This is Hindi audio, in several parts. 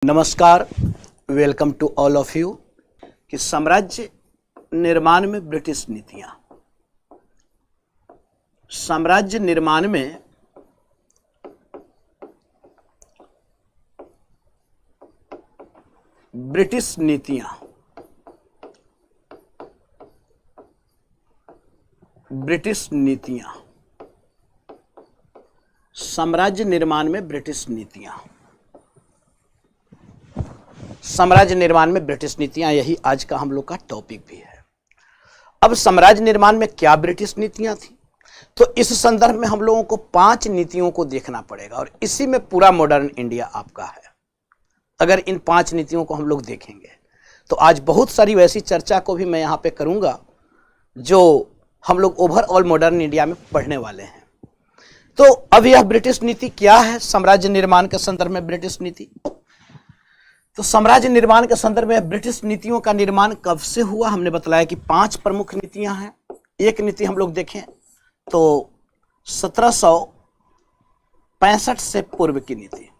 नमस्कार, welcome to all of you. कि साम्राज्य निर्माण में ब्रिटिश नीतियां, साम्राज्य निर्माण में ब्रिटिश नीतियां, ब्रिटिश नीतियां, साम्राज्य निर्माण में ब्रिटिश नीतियां, साम्राज्य निर्माण में ब्रिटिश नीतियां, यही आज का हम लोग का टॉपिक भी है। अब साम्राज्य निर्माण में क्या ब्रिटिश नीतियां थी, तो इस संदर्भ में हम लोगों को 5 नीतियों को देखना पड़ेगा और इसी में पूरा मॉडर्न इंडिया आपका है। अगर इन 5 नीतियों को हम लोग देखेंगे तो आज बहुत सारी वैसी चर्चा को भी मैं यहाँ पे करूँगा जो हम लोग ओवरऑल मॉडर्न इंडिया में पढ़ने वाले हैं। तो अब यह ब्रिटिश नीति क्या है साम्राज्य निर्माण के संदर्भ में ब्रिटिश नीति। तो साम्राज्य निर्माण के संदर्भ में ब्रिटिश नीतियों का निर्माण कब से हुआ, हमने बताया कि 5 प्रमुख नीतियां हैं। एक नीति हम लोग देखें तो 1765 से पूर्व की नीति,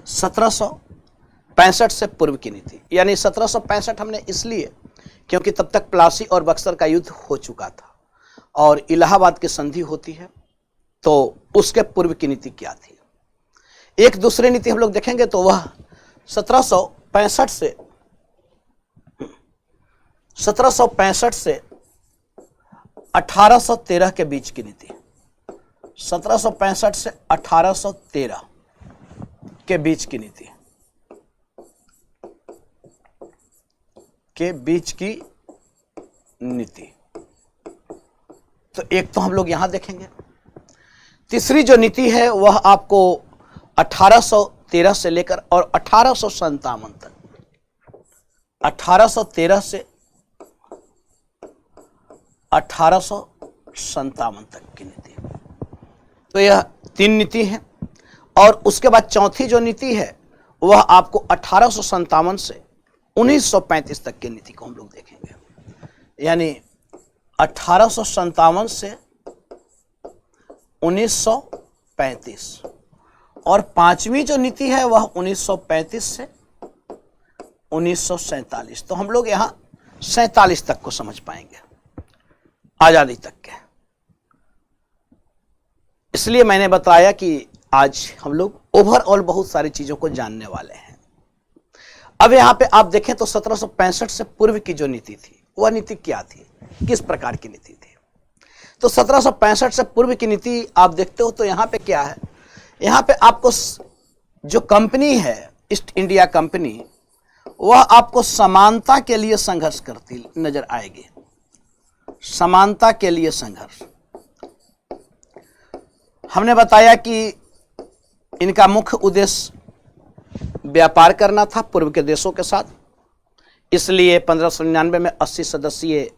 1765 से पूर्व की नीति, यानी 1765 हमने इसलिए क्योंकि तब तक प्लासी और बक्सर का युद्ध हो चुका था और इलाहाबाद की संधि होती है, तो उसके पूर्व की नीति क्या थी। एक दूसरी नीति हम लोग देखेंगे तो वह 1765 से 1813 के बीच की नीति, 1765 से 1813 के बीच की नीति, तो एक तो हम लोग यहां देखेंगे। तीसरी जो नीति है वह आपको 1813 से लेकर और 1857 तक, 1813 से 1857 तक की नीति, तो यह 3 नीति है। और उसके बाद चौथी जो नीति है वह आपको 1857 से 1935 तक की नीति को हम लोग देखेंगे, यानी 1857 से 1935। और 5वीं जो नीति है वह 1935 से 1947। तो हम लोग यहां 47 तक को समझ पाएंगे, आजादी तक के। इसलिए मैंने बताया कि आज हम लोग ओवरऑल बहुत सारी चीजों को जानने वाले हैं। अब यहां पे आप देखें तो 1765 से पूर्व की जो नीति थी वह नीति क्या थी, किस प्रकार की नीति थी। तो 1765 से पूर्व की नीति आप देखते हो तो यहाँ पे क्या है, यहाँ पे आपको जो कंपनी है ईस्ट इंडिया कंपनी, वह आपको समानता के लिए संघर्ष करती नजर आएगी। समानता के लिए संघर्ष, हमने बताया कि इनका मुख्य उद्देश्य व्यापार करना था पूर्व के देशों के साथ, इसलिए 1599 में 80 सदस्यीय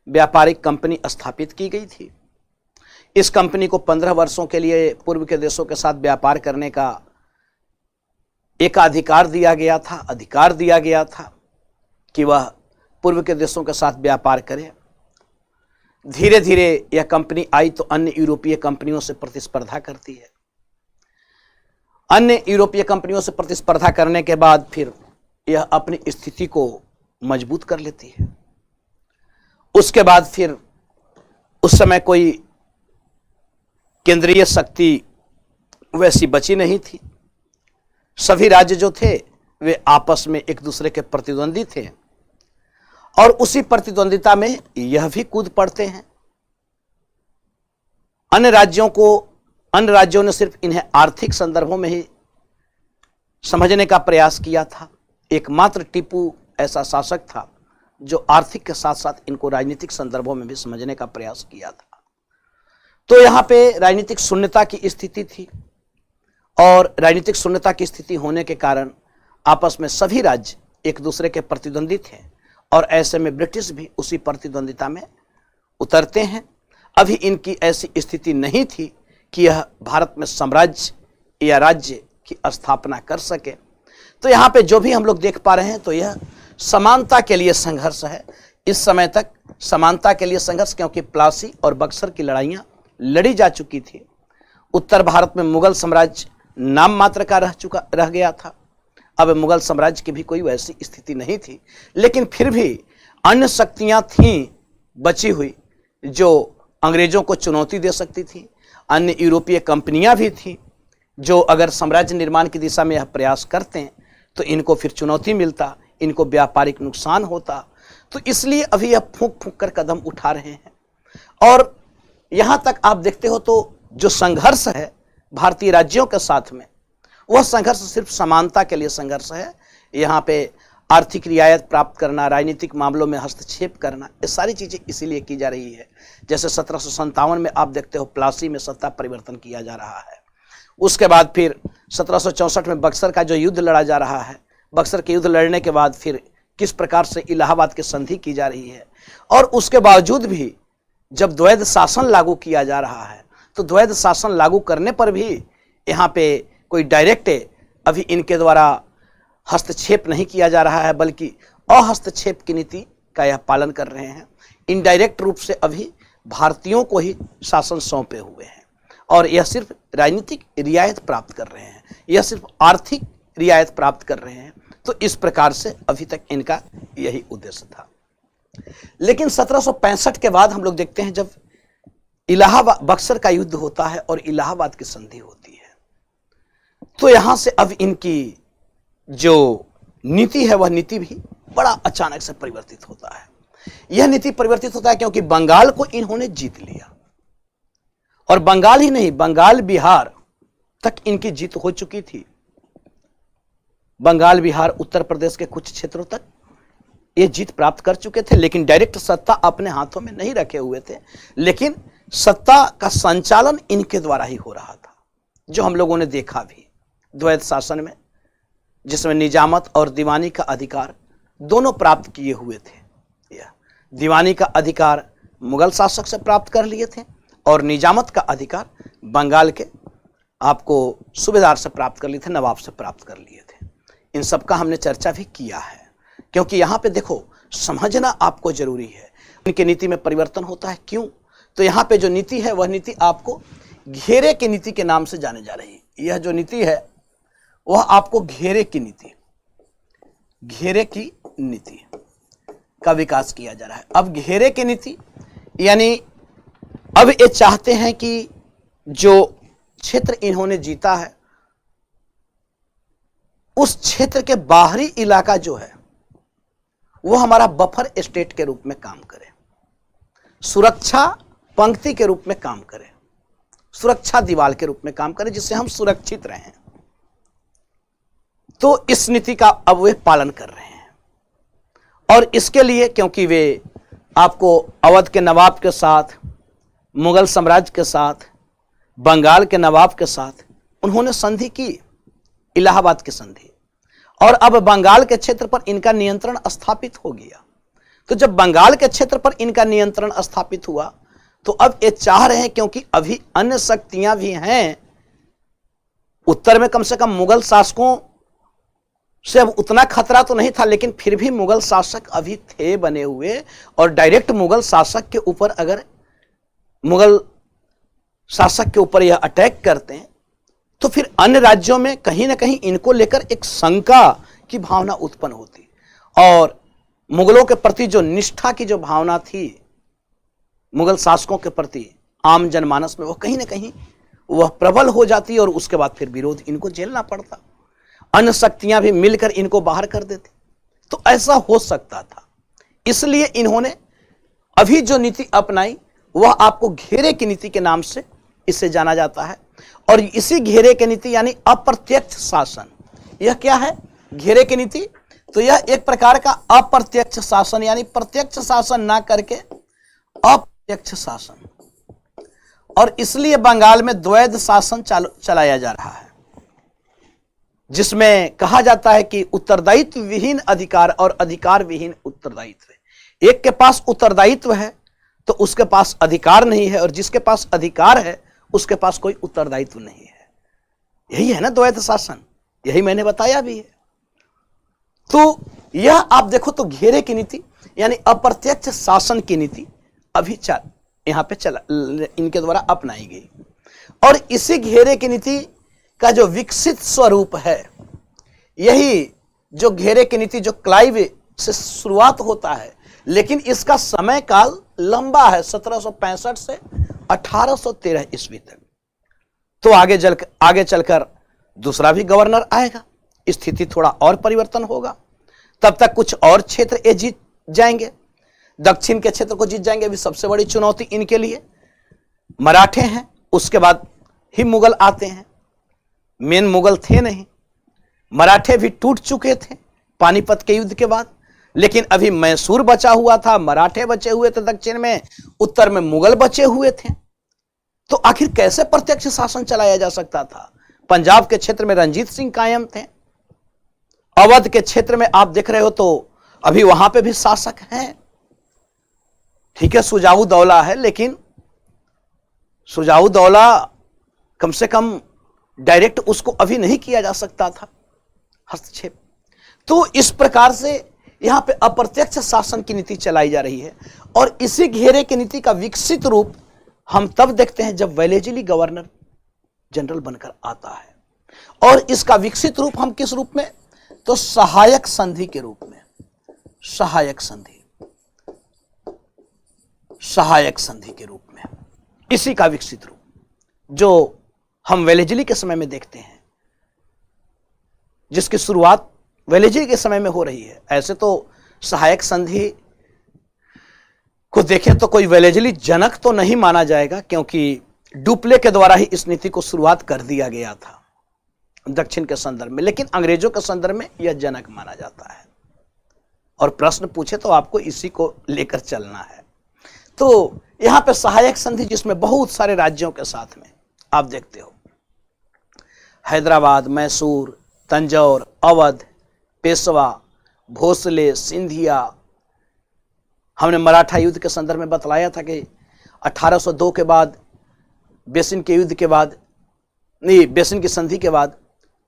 व्यापारिक कंपनी स्थापित की गई थी। इस कंपनी को 15 वर्षों के लिए पूर्व के देशों के साथ व्यापार करने का एक अधिकार दिया गया था कि वह पूर्व के देशों के साथ व्यापार करे। धीरे धीरे यह कंपनी आई तो अन्य यूरोपीय कंपनियों से प्रतिस्पर्धा करती है। अन्य यूरोपीय कंपनियों से प्रतिस्पर्धा करने के बाद फिर यह अपनी स्थिति को मजबूत कर लेती है। उसके बाद फिर उस समय कोई केंद्रीय शक्ति वैसी बची नहीं थी। सभी राज्य जो थे वे आपस में एक दूसरे के प्रतिद्वंदी थे और उसी प्रतिद्वंदिता में यह भी कूद पड़ते हैं। अन्य राज्यों ने सिर्फ इन्हें आर्थिक संदर्भों में ही समझने का प्रयास किया था। एकमात्र टीपू ऐसा शासक था जो आर्थिक के साथ साथ इनको राजनीतिक संदर्भों में भी समझने का प्रयास किया था। तो यहाँ पे राजनीतिक शून्यता की स्थिति थी और राजनीतिक शून्यता की स्थिति होने के कारण आपस में सभी राज्य एक दूसरे के प्रतिद्वंदी थे और ऐसे में ब्रिटिश भी उसी प्रतिद्वंदिता में उतरते हैं। अभी इनकी ऐसी स्थिति नहीं थी कि यह भारत में साम्राज्य या राज्य की स्थापना कर सके। तो यहाँ पे जो भी हम लोग देख पा रहे हैं तो यह समानता के लिए संघर्ष है। इस समय तक समानता के लिए संघर्ष, क्योंकि प्लासी और बक्सर की लड़ाइयाँ लड़ी जा चुकी थी। उत्तर भारत में मुगल साम्राज्य नाम मात्र का रह गया था। अब मुगल साम्राज्य की भी कोई वैसी स्थिति नहीं थी, लेकिन फिर भी अन्य शक्तियां थीं बची हुई जो अंग्रेजों को चुनौती दे सकती थी। अन्य यूरोपीय कंपनियां भी थीं जो अगर साम्राज्य निर्माण की दिशा में यह प्रयास करते हैं तो इनको फिर चुनौती मिलता, इनको व्यापारिक नुकसान होता। तो इसलिए अभी यह फूंक फूंक कर कदम उठा रहे हैं। और यहां तक आप देखते हो तो जो संघर्ष है भारतीय राज्यों के साथ में, वह संघर्ष सिर्फ समानता के लिए संघर्ष है। यहाँ पे आर्थिक रियायत प्राप्त करना, राजनीतिक मामलों में हस्तक्षेप करना, ये सारी चीजें इसीलिए की जा रही है। जैसे 1757 में आप देखते हो प्लासी में सत्ता परिवर्तन किया जा रहा है। उसके बाद फिर 1764 में बक्सर का जो युद्ध लड़ा जा रहा है, बक्सर के युद्ध लड़ने के बाद फिर किस प्रकार से इलाहाबाद की संधि की जा रही है। और उसके बावजूद भी जब द्वैध शासन लागू किया जा रहा है तो द्वैध शासन लागू करने पर भी यहाँ पे कोई डायरेक्ट अभी इनके द्वारा हस्तक्षेप नहीं किया जा रहा है, बल्कि अहस्तक्षेप की नीति का यह पालन कर रहे हैं। इनडायरेक्ट रूप से अभी भारतीयों को ही शासन सौंपे हुए हैं और यह सिर्फ राजनीतिक रियायत प्राप्त कर रहे हैं, यह सिर्फ आर्थिक रियायत प्राप्त कर रहे हैं। तो इस प्रकार से अभी तक इनका यही उद्देश्य था। लेकिन 1765 के बाद हम लोग देखते हैं जब इलाहाबाद बक्सर का युद्ध होता है और इलाहाबाद की संधि होती है, तो यहां से अब इनकी जो नीति है वह नीति भी बड़ा अचानक से परिवर्तित होता है। यह नीति परिवर्तित होता है क्योंकि बंगाल को इन्होंने जीत लिया। और बंगाल ही नहीं, बंगाल बिहार तक इनकी जीत हो चुकी थी। बंगाल बिहार उत्तर प्रदेश के कुछ क्षेत्रों तक ये जीत प्राप्त कर चुके थे, लेकिन डायरेक्ट सत्ता अपने हाथों में नहीं रखे हुए थे। लेकिन सत्ता का संचालन इनके द्वारा ही हो रहा था, जो हम लोगों ने देखा भी द्वैध शासन में, जिसमें निजामत और दीवानी का अधिकार दोनों प्राप्त किए हुए थे। यह दीवानी का अधिकार मुगल शासक से प्राप्त कर लिए थे और निजामत का अधिकार बंगाल के आपको सूबेदार से प्राप्त कर लिए थे, नवाब से प्राप्त कर लिए थे। इन सब का हमने चर्चा भी किया है, क्योंकि यहाँ पे देखो समझना आपको जरूरी है। इनकी नीति में परिवर्तन होता है, क्यों? तो यहाँ पे जो नीति है वह नीति आपको घेरे की नीति के नाम से जाने जा रही है। यह जो नीति है वह आपको घेरे की नीति का विकास किया जा रहा है। अब घेरे की नीति यानी अब ये चाहते हैं कि जो क्षेत्र इन्होंने जीता है उस क्षेत्र के बाहरी इलाका जो है वो हमारा बफर स्टेट के रूप में काम करे, सुरक्षा पंक्ति के रूप में काम करे, सुरक्षा दीवार के रूप में काम करे, जिससे हम सुरक्षित रहें। तो इस नीति का अब वे पालन कर रहे हैं। और इसके लिए क्योंकि वे आपको अवध के नवाब के साथ, मुगल साम्राज्य के साथ, बंगाल के नवाब के साथ उन्होंने संधि की, इलाहाबाद की संधि, और अब बंगाल के क्षेत्र पर इनका नियंत्रण स्थापित हो गया। तो जब बंगाल के क्षेत्र पर इनका नियंत्रण स्थापित हुआ तो अब ये चाह रहे हैं, क्योंकि अभी अन्य शक्तियां भी हैं उत्तर में, कम से कम मुगल शासकों से अब उतना खतरा तो नहीं था, लेकिन फिर भी मुगल शासक अभी थे बने हुए, और डायरेक्ट मुगल शासक के ऊपर अगर मुगल शासक के ऊपर यह अटैक करते हैं तो फिर अन्य राज्यों में कहीं ना कहीं इनको लेकर एक शंका की भावना उत्पन्न होती, और मुगलों के प्रति जो निष्ठा की जो भावना थी मुगल शासकों के प्रति आम जनमानस में, वो कहीं ना कहीं वह प्रबल हो जाती, और उसके बाद फिर विरोध इनको झेलना पड़ता, अन्य शक्तियां भी मिलकर इनको बाहर कर देती। तो ऐसा हो सकता था, इसलिए इन्होंने अभी जो नीति अपनाई वह आपको घेरे की नीति के नाम से इसे जाना जाता है। और इसी घेरे की नीति यानी अप्रत्यक्ष शासन, यह क्या है घेरे की नीति? तो यह एक प्रकार का अप्रत्यक्ष शासन, यानी प्रत्यक्ष शासन ना करके अप्रत्यक्ष शासन। और इसलिए बंगाल में द्वैध शासन चलाया जा रहा है, जिसमें कहा जाता है कि उत्तरदायित्व विहीन अधिकार और अधिकार विहीन उत्तरदायित्व। एक के पास उत्तरदायित्व है तो उसके पास अधिकार नहीं है, और जिसके पास अधिकार है उसके पास कोई उत्तरदायित्व नहीं है। यही है ना द्वैध शासन, यही मैंने बताया भी है। तो यह आप देखो तो घेरे की नीति यानी अप्रत्यक्ष शासन की नीति अभी यहां पे इनके द्वारा अपनाई गई। और इसी घेरे की नीति का जो विकसित स्वरूप है, यही जो घेरे की नीति जो क्लाइव से शुरुआत होता है, लेकिन इसका समय काल लंबा है, 1765 से 1813 ईस्वी तक। तो आगे चलकर दूसरा भी गवर्नर आएगा, स्थिति थोड़ा और परिवर्तन होगा। तब तक कुछ और क्षेत्र ये जीत जाएंगे, दक्षिण के क्षेत्र को जीत जाएंगे। अभी सबसे बड़ी चुनौती इनके लिए मराठे हैं, उसके बाद ही मुगल आते हैं। मेन मुगल थे नहीं, मराठे भी टूट चुके थे पानीपत के युद्ध के बाद, लेकिन अभी मैसूर बचा हुआ था, मराठे बचे हुए थे दक्षिण में, उत्तर में मुगल बचे हुए थे। तो आखिर कैसे प्रत्यक्ष शासन चलाया जा सकता था? पंजाब के क्षेत्र में रंजीत सिंह कायम थे, अवध के क्षेत्र में आप देख रहे हो तो अभी वहां पे भी शासक हैं। ठीक है, सुजाऊ दौला है, लेकिन सुजाऊ दौला कम से कम डायरेक्ट उसको अभी नहीं किया जा सकता था हस्तक्षेप। तो इस प्रकार से यहां पे अप्रत्यक्ष शासन की नीति चलाई जा रही है। और इसी घेरे की नीति का विकसित रूप हम तब देखते हैं जब वेलेस्ली गवर्नर जनरल बनकर आता है। और इसका विकसित रूप हम किस रूप में? तो सहायक संधि के रूप में। सहायक संधि, सहायक संधि के रूप में इसी का विकसित रूप जो हम वेलेस्ली के समय में देखते हैं, जिसकी शुरुआत वेलेस्ली के समय में हो रही है। ऐसे तो सहायक संधि को देखें तो कोई वेलेस्ली जनक तो नहीं माना जाएगा, क्योंकि डुप्ले के द्वारा ही इस नीति को शुरुआत कर दिया गया था दक्षिण के संदर्भ में, लेकिन अंग्रेजों के संदर्भ में यह जनक माना जाता है। और प्रश्न पूछे तो आपको इसी को लेकर चलना है। तो यहां पे सहायक संधि जिसमें बहुत सारे राज्यों के साथ में आप देखते हो, हैदराबाद, मैसूर, तंजौर, अवध, पेशवा, भोसले, सिंधिया। हमने मराठा युद्ध के संदर्भ में बतलाया था कि 1802 के बाद, बेसिन के युद्ध के बाद, नहीं, बेसिन की संधि के बाद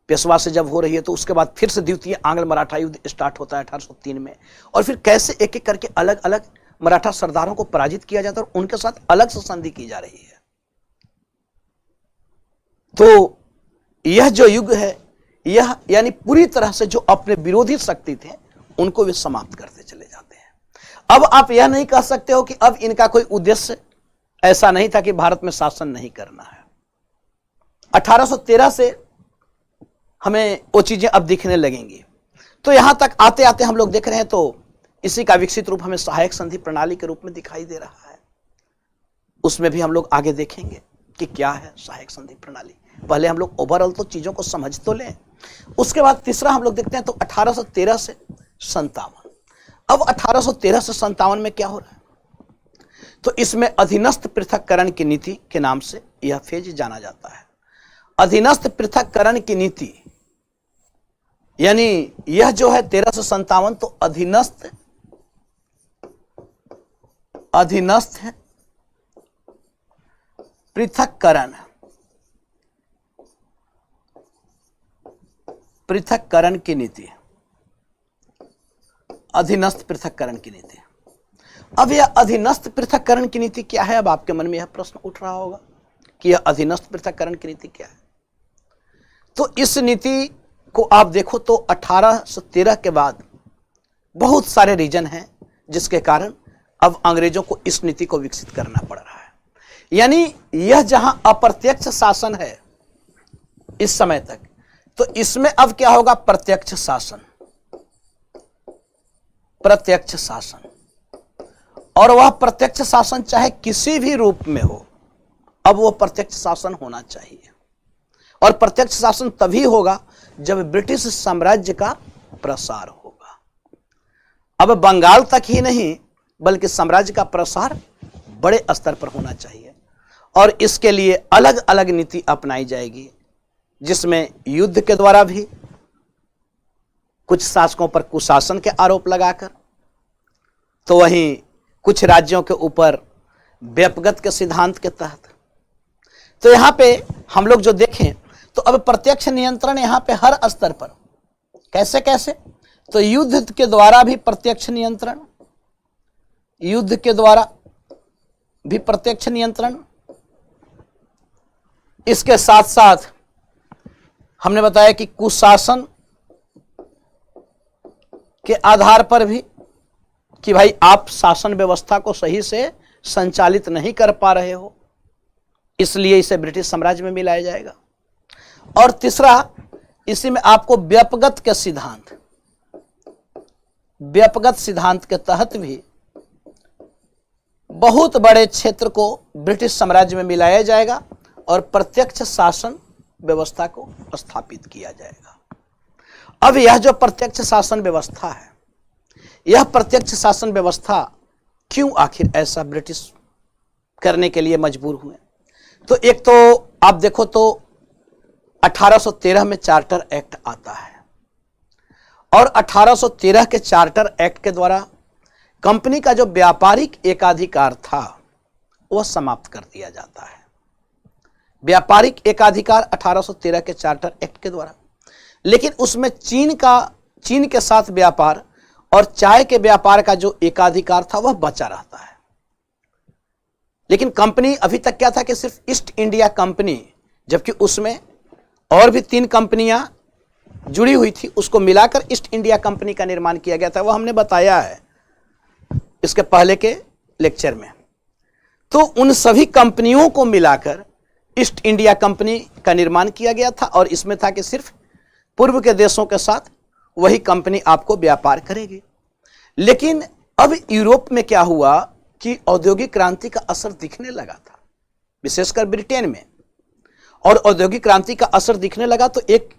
पेशवा से जब हो रही है, तो उसके बाद फिर से द्वितीय आंग्ल मराठा युद्ध स्टार्ट होता है 1803 में। और फिर कैसे एक एक करके अलग अलग मराठा सरदारों को पराजित किया जाता है और उनके साथ अलग से संधि की जा रही है। तो यह जो युग है, यह यानी पूरी तरह से जो अपने विरोधी शक्ति थे उनको वे समाप्त करते चले जाते हैं। अब आप यह नहीं कह सकते हो कि अब इनका कोई उद्देश्य ऐसा नहीं था कि भारत में शासन नहीं करना है। 1813 से हमें वो चीजें अब दिखने लगेंगी। तो यहां तक आते आते हम लोग देख रहे हैं तो इसी का विकसित रूप हमें सहायक संधि प्रणाली के रूप में दिखाई दे रहा है। उसमें भी हम लोग आगे देखेंगे कि क्या है सहायक संधि प्रणाली। पहले हम लोग ओवरऑल तो चीजों को समझ तो लें, उसके बाद तीसरा हम लोग देखते हैं तो 1813 से 57। अब 1813 से 57 में क्या हो रहा है? तो इसमें अधीनस्थ पृथक्करण की नीति के नाम से यह फेज जाना जाता है। अधीनस्थ पृथक्करण की नीति यानी यह जो है 13 से 57, तो अधीनस्थ है पृथक्करण की नीति, अधीनस्थ पृथक्करण की नीति। अब यह अधीनस्थ पृथक्करण की नीति क्या है? अब आपके मन में यह प्रश्न उठ रहा होगा कि यह अधीनस्थ पृथक्करण की नीति क्या है। तो इस नीति को आप देखो तो 1813 के बाद बहुत सारे रीजन हैं जिसके कारण अब अंग्रेजों को इस नीति को विकसित करना पड़ रहा है। यानी यह जहां अप्रत्यक्ष शासन है इस समय तक, तो इसमें अब क्या होगा? प्रत्यक्ष शासन, प्रत्यक्ष शासन। और वह प्रत्यक्ष शासन चाहे किसी भी रूप में हो, अब वो प्रत्यक्ष शासन होना चाहिए। और प्रत्यक्ष शासन तभी होगा जब ब्रिटिश साम्राज्य का प्रसार होगा। अब बंगाल तक ही नहीं बल्कि साम्राज्य का प्रसार बड़े स्तर पर होना चाहिए। और इसके लिए अलग अलग नीति अपनाई जाएगी, जिसमें युद्ध के द्वारा भी कुछ शासकों पर कुशासन के आरोप लगाकर, तो वहीं कुछ राज्यों के ऊपर व्यपगत के सिद्धांत के तहत। तो यहां पे हम लोग जो देखें तो अब प्रत्यक्ष नियंत्रण यहां पे हर स्तर पर कैसे कैसे, तो युद्ध के द्वारा भी प्रत्यक्ष नियंत्रण, युद्ध के द्वारा भी प्रत्यक्ष नियंत्रण, इसके साथ साथ हमने बताया कि कुशासन के आधार पर भी कि भाई आप शासन व्यवस्था को सही से संचालित नहीं कर पा रहे हो, इसलिए इसे ब्रिटिश साम्राज्य में मिलाया जाएगा। और तीसरा, इसी में आपको व्यपगत सिद्धांत के तहत भी बहुत बड़े क्षेत्र को ब्रिटिश साम्राज्य में मिलाया जाएगा और प्रत्यक्ष शासन व्यवस्था को स्थापित किया जाएगा। अब यह जो प्रत्यक्ष शासन व्यवस्था है, यह प्रत्यक्ष शासन व्यवस्था क्यों आखिर ऐसा ब्रिटिश करने के लिए मजबूर हुए? तो एक तो आप देखो तो 1813 में चार्टर एक्ट आता है और 1813 के चार्टर एक्ट के द्वारा कंपनी का जो व्यापारिक एकाधिकार था वह समाप्त कर दिया जाता है। व्यापारिक एकाधिकार 1813 के चार्टर एक्ट के द्वारा, लेकिन उसमें चीन के साथ व्यापार और चाय के व्यापार का जो एकाधिकार था वह बचा रहता है। लेकिन कंपनी अभी तक क्या था कि सिर्फ ईस्ट इंडिया कंपनी, जबकि उसमें और भी 3 कंपनियां जुड़ी हुई थी, उसको मिलाकर ईस्ट इंडिया कंपनी का निर्माण किया गया था। वह हमने बताया है इसके पहले के लेक्चर में। तो उन सभी कंपनियों को मिलाकर ईस्ट इंडिया कंपनी का निर्माण किया गया था और इसमें था कि सिर्फ पूर्व के देशों के साथ वही कंपनी आपको व्यापार करेगी। लेकिन अब यूरोप में क्या हुआ कि औद्योगिक क्रांति का असर दिखने लगा था, विशेषकर ब्रिटेन में। और औद्योगिक क्रांति का असर दिखने लगा तो एक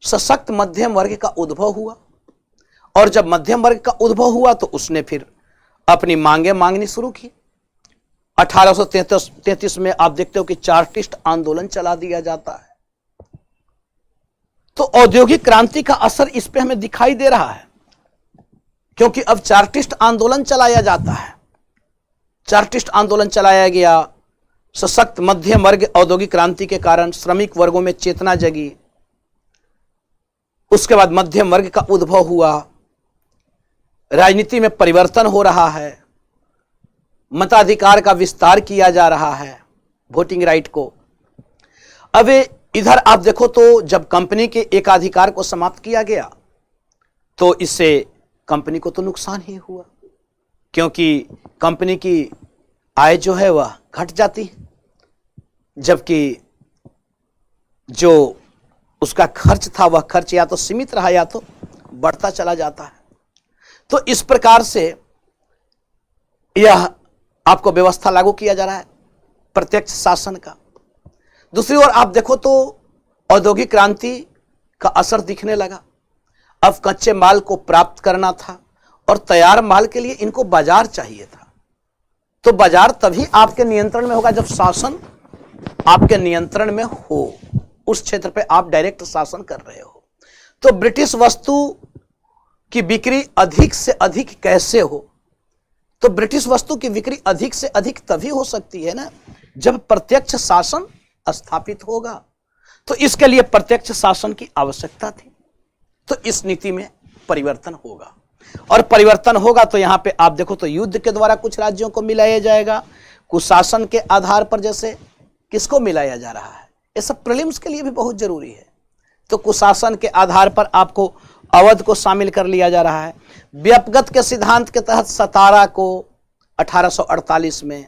सशक्त मध्यम वर्ग का उद्भव हुआ, और जब मध्यम वर्ग का उद्भव हुआ तो उसने फिर अपनी मांगे मांगनी शुरू की। 1833 में आप देखते हो कि चार्टिस्ट आंदोलन चला दिया जाता है। तो औद्योगिक क्रांति का असर इस पे हमें दिखाई दे रहा है, क्योंकि अब चार्टिस्ट आंदोलन चलाया जाता है। चार्टिस्ट आंदोलन चलाया गया, सशक्त मध्यम वर्ग औद्योगिक क्रांति के कारण श्रमिक वर्गों में चेतना जगी। उसके बाद मध्यम वर्ग का उद्भव हुआ, राजनीति में परिवर्तन हो रहा है, मताधिकार का विस्तार किया जा रहा है, वोटिंग राइट को। अब इधर आप देखो तो जब कंपनी के एकाधिकार को समाप्त किया गया तो इससे कंपनी को तो नुकसान ही हुआ, क्योंकि कंपनी की आय जो है वह घट जाती है, जबकि जो उसका खर्च था वह खर्च या तो सीमित रहा या तो बढ़ता चला जाता है। तो इस प्रकार से यह आपको व्यवस्था लागू किया जा रहा है प्रत्यक्ष शासन का। दूसरी ओर आप देखो तो औद्योगिक क्रांति का असर दिखने लगा। अब कच्चे माल को प्राप्त करना था और तैयार माल के लिए इनको बाजार चाहिए था। तो बाजार तभी आपके नियंत्रण में होगा जब शासन आपके नियंत्रण में हो, उस क्षेत्र पे आप डायरेक्ट शासन कर रहे हो। तो ब्रिटिश वस्तु की बिक्री अधिक से अधिक कैसे हो? तो ब्रिटिश वस्तु की बिक्री अधिक से अधिक तभी हो सकती है ना जब प्रत्यक्ष शासन स्थापित होगा। तो इसके लिए प्रत्यक्ष शासन की आवश्यकता थी। तो इस नीति में परिवर्तन होगा, और परिवर्तन होगा तो यहां पे आप देखो तो युद्ध के द्वारा कुछ राज्यों को मिलाया जाएगा, कुशासन के आधार पर जैसे किसको मिलाया जा रहा है, ये सब प्रीलिम्स के लिए भी बहुत जरूरी है। तो कुशासन के आधार पर आपको अवध को शामिल कर लिया जा रहा है। व्यपगत के सिद्धांत के तहत सतारा को 1848 में,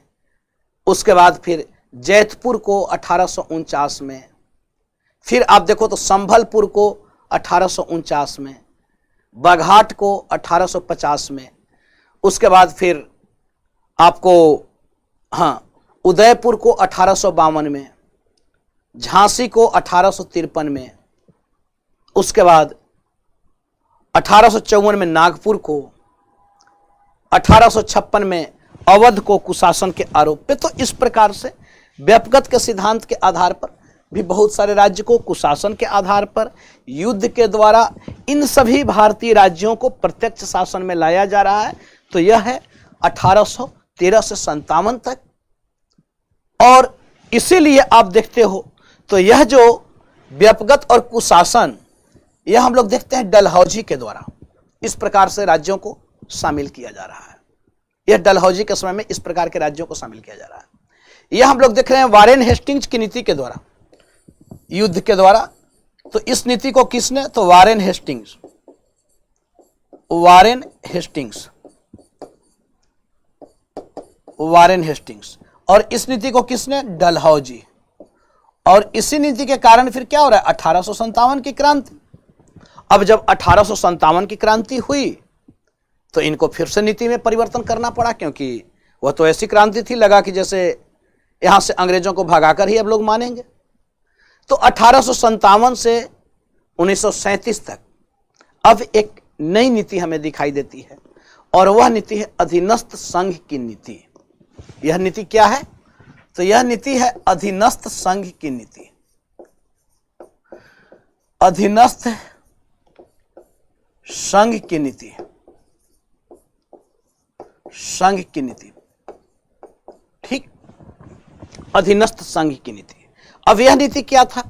उसके बाद फिर जैतपुर को 1849 में, फिर आप देखो तो संभलपुर को 1849 में, बाघाट को 1850 में, उसके बाद फिर आपको उदयपुर को 1852 में, झांसी को 1853 में, उसके बाद 1854 में नागपुर को, 1856 में अवध को कुशासन के आरोप पे। तो इस प्रकार से व्यपगत के सिद्धांत के आधार पर भी बहुत सारे राज्य को, कुशासन के आधार पर युद्ध के द्वारा इन सभी भारतीय राज्यों को प्रत्यक्ष शासन में लाया जा रहा है। तो यह है 1813 से 57 तक। और इसीलिए आप देखते हो तो यह जो व्यपगत और कुशासन, यह हम लोग देखते हैं डलहौजी के द्वारा इस प्रकार से राज्यों को शामिल किया जा रहा है। यह डलहौजी के समय में इस प्रकार के राज्यों को शामिल किया जा रहा है। यह हम लोग देख रहे हैं वारेन हेस्टिंग्स की नीति के द्वारा। युद्ध के द्वारा। तो इस नीति को किसने, तो Warren Hastings, Warren Hastings, Warren Hastings. और इस नीति को किसने, डलहौजी। और इसी नीति के कारण फिर क्या हो रहा है, 1857 की क्रांति। अब जब 1857 की क्रांति हुई तो इनको फिर से नीति में परिवर्तन करना पड़ा, क्योंकि वह तो ऐसी क्रांति थी, लगा कि जैसे यहां से अंग्रेजों को भगाकर ही अब लोग मानेंगे। तो 1857 से 1937 तक अब एक नई नीति हमें दिखाई देती है, और वह नीति है अधीनस्थ संघ की नीति। यह नीति क्या है, तो यह नीति है अधीनस्थ संघ की नीति। अधीनस्थ संघ की नीति, संघ की नीति, ठीक, अधीनस्थ संघ की नीति। अब यह नीति क्या था,